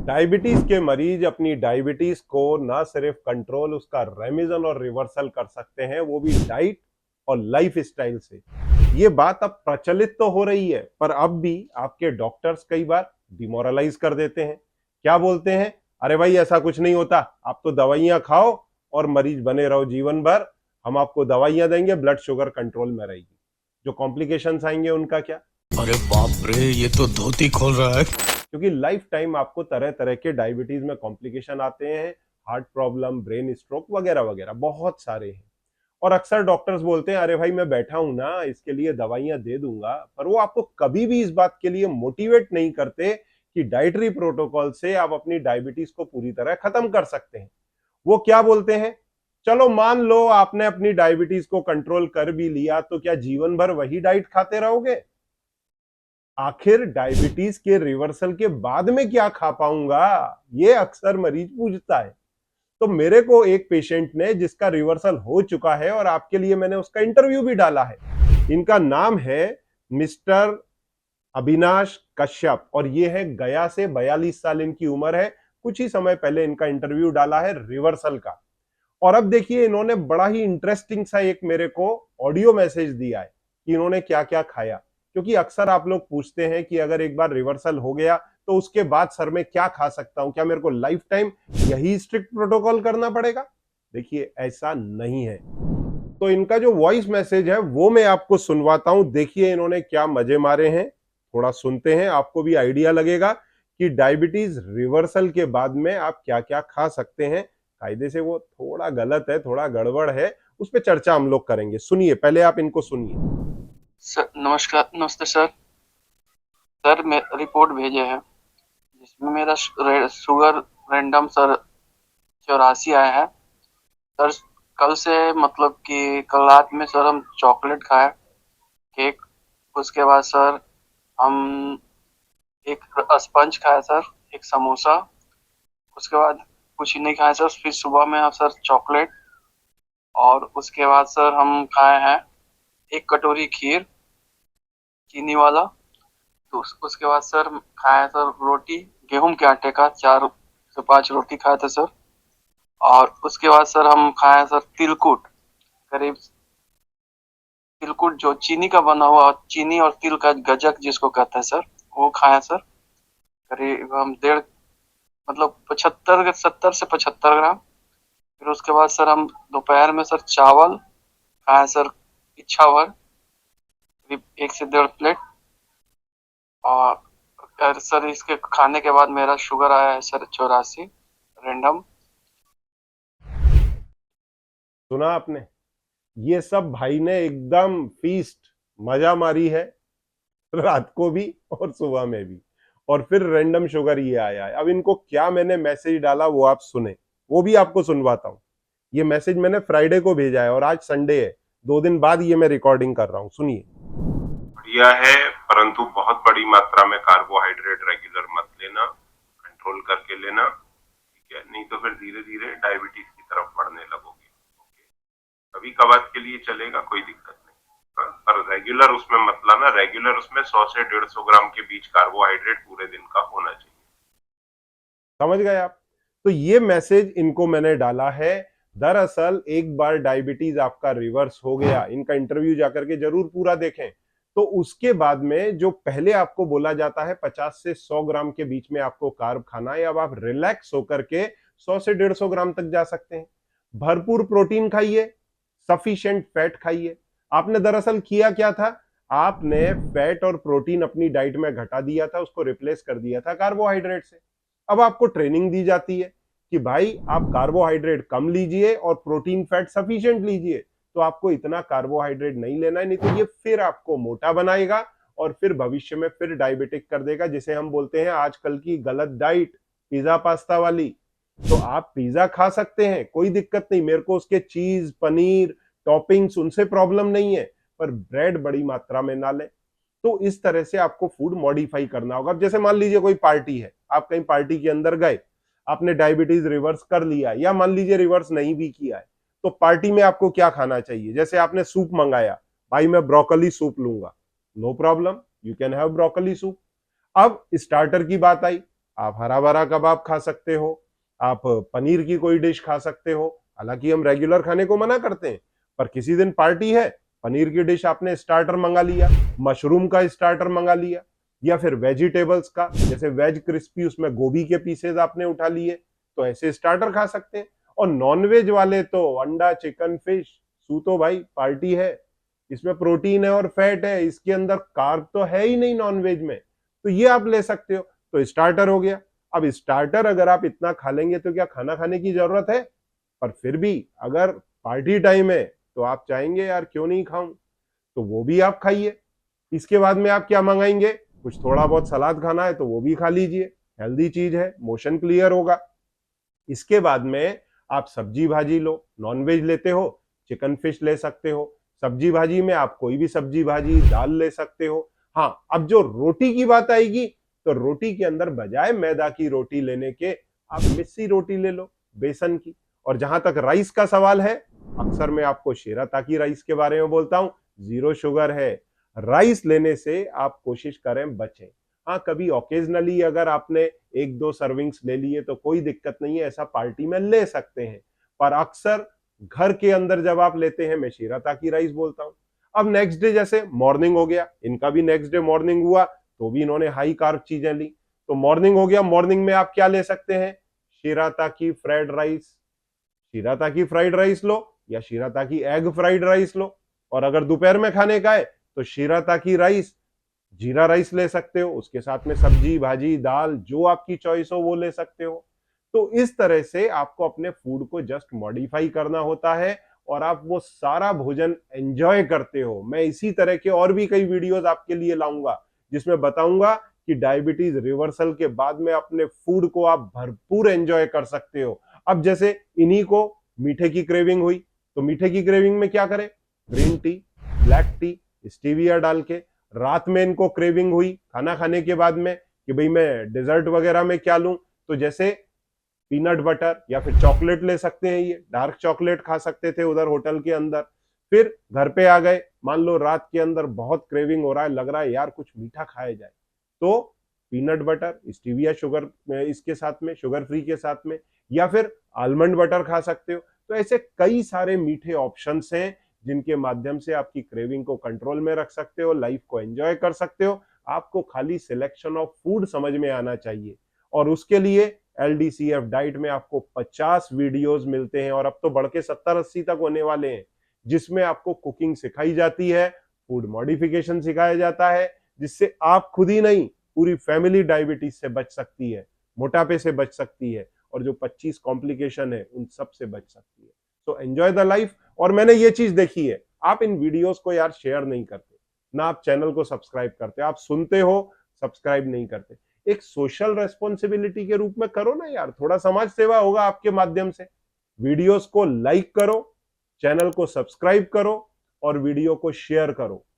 Diabetes के मरीज अपनी डायबिटीज को ना सिर्फ कंट्रोल, उसका रेमिजन और रिवर्सल कर सकते हैं, वो भी डाइट और लाइफ स्टाइल से। ये बात अब प्रचलित तो हो रही है, पर अब भी आपके डॉक्टर्स कई बार डिमोरलाइज कर देते हैं। क्या बोलते हैं? अरे भाई ऐसा कुछ नहीं होता, आप तो दवाइयां खाओ और मरीज बने रहो जीवन भर। हम आपको दवाइयां देंगे, ब्लड शुगर कंट्रोल में रहेगी, जो कॉम्प्लिकेशंस आएंगे उनका क्या? अरे बाप रे, ये तो धोती खोल रहा है। क्योंकि लाइफ टाइम आपको तरह तरह के डायबिटीज में कॉम्प्लिकेशन आते हैं, हार्ट प्रॉब्लम, ब्रेन स्ट्रोक वगैरह वगैरह बहुत सारे हैं। और अक्सर डॉक्टर्स बोलते हैं अरे भाई मैं बैठा हूं ना, इसके लिए दवाइयां दे दूंगा, पर वो आपको कभी भी इस बात के लिए मोटिवेट नहीं करते कि डाइटरी प्रोटोकॉल से आप अपनी डायबिटीज को पूरी तरह खत्म कर सकते हैं। वो क्या बोलते हैं? चलो मान लो आपने अपनी डायबिटीज को कंट्रोल कर भी लिया, तो क्या जीवन भर वही डाइट खाते रहोगे? आखिर डायबिटीज के रिवर्सल के बाद में क्या खा पाऊंगा, ये अक्सर मरीज पूछता है। तो मेरे को एक पेशेंट ने जिसका रिवर्सल हो चुका है, और आपके लिए मैंने उसका इंटरव्यू भी डाला है। इनका नाम है मिस्टर अविनाश कश्यप, और ये है गया से, 42 साल इनकी उम्र है। कुछ ही समय पहले इनका इंटरव्यू डाला है रिवर्सल का। और अब देखिए, इन्होंने बड़ा ही इंटरेस्टिंग सा एक मेरे को ऑडियो मैसेज दिया है कि इन्होंने क्या क्या खाया। क्योंकि अक्सर आप लोग पूछते हैं कि अगर एक बार रिवर्सल हो गया तो उसके बाद सर मैं क्या खा सकता हूं, क्या मेरे को लाइफ टाइम यही स्ट्रिक्ट प्रोटोकॉल करना पड़ेगा? देखिए ऐसा नहीं है। तो इनका जो वॉइस मैसेज है वो मैं आपको सुनवाता हूं। देखिए इन्होंने क्या मजे मारे हैं, थोड़ा सुनते हैं, आपको भी आइडिया लगेगा कि डायबिटीज रिवर्सल के बाद में आप क्या क्या खा सकते हैं। कायदे से वो थोड़ा गलत है, थोड़ा गड़बड़ है, उस पर चर्चा हम लोग करेंगे। सुनिए, पहले आप इनको सुनिए। सर नमस्कार, नमस्ते सर। सर मैं रिपोर्ट भेजे हैं जिसमें मेरा शुगर रैंडम सर 84 आया है। सर कल से मतलब कि कल रात में सर हम चॉकलेट खाए, केक। उसके बाद सर हम एक स्पंज खाया सर, एक समोसा। उसके बाद कुछ नहीं खाया सर। फिर सुबह में सर चॉकलेट, और उसके बाद सर हम खाए हैं एक कटोरी खीर चीनी वाला। तो उसके बाद सर खाया सर रोटी गेहूं के आटे का, 4 से 5 रोटी खाया था सर। और उसके बाद सर हम खाया सर तिलकुट, करीब तिलकुट जो चीनी का बना हुआ, चीनी और तिल का गजक जिसको कहते हैं सर, वो खाया सर। करीब हम 1.5 मतलब 70 से 75 ग्राम। फिर उसके बाद सर हम दोपहर में सर चावल खाया सर, इच्छा भर, करीब 1 से 1.5 प्लेट। और सर इसके खाने के बाद मेरा शुगर आया है सर 84 रैंडम। सुना आपने? ये सब भाई ने एकदम फीस्ट, मजा मारी है, रात को भी और सुबह में भी, और फिर रैंडम शुगर ये आया है। अब इनको क्या मैंने मैसेज डाला वो आप सुने, वो भी आपको सुनवाता हूं। ये मैसेज मैंने फ्राइडे को भेजा है और आज संडे है, 2 दिन बाद ये मैं रिकॉर्डिंग कर रहा हूं। सुनिए। बढ़िया है, परंतु बहुत बड़ी मात्रा में कार्बोहाइड्रेट रेगुलर मत लेना, कंट्रोल करके लेना, ठीक है? नहीं तो फिर धीरे धीरे डायबिटीज की तरफ बढ़ने लगोगे। ओके, कभी कभार के लिए चलेगा, कोई दिक्कत नहीं, पर रेगुलर उसमें मत लाना। रेगुलर उसमें 100 से 150 ग्राम के बीच कार्बोहाइड्रेट पूरे दिन का होना चाहिए। समझ गए आप? तो ये मैसेज इनको मैंने डाला है। दरअसल एक बार डायबिटीज आपका रिवर्स हो गया, इनका इंटरव्यू जाकर के जरूर पूरा देखें, तो उसके बाद में जो पहले आपको बोला जाता है 50 से 100 ग्राम के बीच में आपको कार्ब खाना है, अब आप रिलैक्स होकर के 100 से 150 ग्राम तक जा सकते हैं। भरपूर प्रोटीन खाइए, सफिशिएंट फैट खाइए। आपने दरअसल किया क्या था? आपने फैट और प्रोटीन अपनी डाइट में घटा दिया था, उसको रिप्लेस कर दिया था कार्बोहाइड्रेट से। अब आपको ट्रेनिंग दी जाती है कि भाई आप कार्बोहाइड्रेट कम लीजिए और प्रोटीन फैट सफिशिएंट लीजिए। तो आपको इतना कार्बोहाइड्रेट नहीं लेना है, नहीं तो ये फिर आपको मोटा बनाएगा और फिर भविष्य में फिर डायबिटिक कर देगा, जिसे हम बोलते हैं आजकल की गलत डाइट, पिज्जा पास्ता वाली। तो आप पिज्जा खा सकते हैं, कोई दिक्कत नहीं, मेरे को उसके चीज, पनीर, टॉपिंग्स उनसे प्रॉब्लम नहीं है, पर ब्रेड बड़ी मात्रा में ना लें। तो इस तरह से आपको फूड मॉडिफाई करना होगा। जैसे मान लीजिए कोई पार्टी है, आप कहीं पार्टी के अंदर गए, आपने डायबिटीज रिवर्स कर लिया, या मान लीजिए रिवर्स नहीं भी किया है, तो पार्टी में आपको क्या खाना चाहिए? जैसे आपने सूप मंगाया, भाई मैं ब्रोकली सूप लूंगा, no problem, you can have broccoli soup. अब स्टार्टर की बात आई, आप हरा भरा कबाब खा सकते हो, आप पनीर की कोई डिश खा सकते हो। हालांकि हम रेगुलर खाने को मना करते हैं, पर किसी दिन पार्टी है, पनीर की डिश आपने स्टार्टर मंगा लिया, मशरूम का स्टार्टर मंगा लिया, या फिर वेजिटेबल्स का, जैसे वेज क्रिस्पी, उसमें गोभी के पीसेज आपने उठा लिए, तो ऐसे स्टार्टर खा सकते हैं। और नॉनवेज वाले तो अंडा, चिकन, फिश, सूतो भाई पार्टी है, इसमें प्रोटीन है और फैट है, इसके अंदर कार्ब तो है ही नहीं नॉनवेज में, तो ये आप ले सकते हो। तो स्टार्टर हो गया। अब स्टार्टर अगर आप इतना खा लेंगे तो क्या खाना खाने की जरूरत है? पर फिर भी अगर पार्टी टाइम है तो आप चाहेंगे यार क्यों नहीं खाऊं, तो वो भी आप खाइए। इसके बाद में आप क्या मंगाएंगे? कुछ थोड़ा बहुत सलाद खाना है तो वो भी खा लीजिए, हेल्दी चीज है, मोशन क्लियर होगा। इसके बाद में आप सब्जी भाजी लो, नॉनवेज लेते हो, चिकन फिश ले सकते हो। सब्जी भाजी में आप कोई भी सब्जी भाजी, दाल ले सकते हो। हाँ, अब जो रोटी की बात आएगी, तो रोटी के अंदर बजाय मैदा की रोटी लेने के आप मिस्सी रोटी ले लो, बेसन की। और जहां तक राइस का सवाल है, अक्सर मैं आपको शिराताकी राइस के बारे में बोलता हूं, 0 शुगर है। राइस लेने से आप कोशिश करें बचें। हाँ, कभी ओकेजनली अगर आपने 1-2 सर्विंग्स ले लिए तो कोई दिक्कत नहीं है, ऐसा पार्टी में ले सकते हैं। पर अक्सर घर के अंदर जब आप लेते हैं, मैं शिराताकी राइस बोलता हूं। अब नेक्स्ट डे, जैसे मॉर्निंग हो गया, इनका भी नेक्स्ट डे मॉर्निंग हुआ तो भी इन्होंने हाई कार्ब चीजें ली, तो मॉर्निंग हो गया, मॉर्निंग में आप क्या ले सकते हैं? शिराताकी फ्राइड राइस, शिराताकी फ्राइड राइस लो, या शिराताकी एग फ्राइड राइस लो। और अगर दोपहर में खाने का है तो शिराताकी राइस, जीरा राइस ले सकते हो, उसके साथ में सब्जी भाजी दाल जो आपकी चॉइस हो वो ले सकते हो। तो इस तरह से आपको अपने फूड को जस्ट मॉडिफाई करना होता है और आप वो सारा भोजन एंजॉय करते हो। मैं इसी तरह के और भी कई वीडियोस आपके लिए लाऊंगा जिसमें बताऊंगा कि डायबिटीज रिवर्सल के बाद में अपने फूड को आप भरपूर एंजॉय कर सकते हो। अब जैसे इन्हीं को मीठे की क्रेविंग हुई, तो मीठे की क्रेविंग में क्या करें? Green tea, black T, stevia डाल के। रात में इनको क्रेविंग हुई खाना खाने के बाद में कि भाई मैं डेजर्ट वगैरह में क्या लूं, तो जैसे पीनट बटर या फिर चॉकलेट ले सकते हैं, ये डार्क चॉकलेट खा सकते थे उधर होटल के अंदर। फिर घर पे आ गए, मान लो रात के अंदर बहुत क्रेविंग हो रहा है, लग रहा है यार कुछ मीठा खाया जाए, तो पीनट बटर, स्टीविया शुगर इसके साथ में, शुगर फ्री के साथ में, या फिर आलमंड बटर खा सकते हो। तो ऐसे कई सारे मीठे ऑप्शंस हैं जिनके माध्यम से आपकी क्रेविंग को कंट्रोल में रख सकते हो, लाइफ को एंजॉय कर सकते हो। आपको खाली सिलेक्शन ऑफ फूड समझ में आना चाहिए, और उसके लिए LDCF डाइट में आपको 50 वीडियोस मिलते हैं, और अब तो बढ़ के 70-80 तक होने वाले हैं, जिसमें आपको कुकिंग सिखाई जाती है, फूड मॉडिफिकेशन सिखाया जाता है, जिससे आप खुद ही नहीं पूरी फैमिली डायबिटीज से बच सकती है, मोटापे से बच सकती है, और जो 25 कॉम्प्लिकेशन है उन सब से बच सकती है। तो एंजॉय द लाइफ। और मैंने ये चीज देखी है, आप इन वीडियोस को यार शेयर नहीं करते, ना आप चैनल को सब्सक्राइब करते, आप सुनते हो, सब्सक्राइब नहीं करते। एक सोशल रेस्पॉन्सिबिलिटी के रूप में करो ना यार, थोड़ा समाज सेवा होगा आपके माध्यम से। वीडियोस को लाइक करो, चैनल को सब्सक्राइब करो और वीडियो को शेयर करो।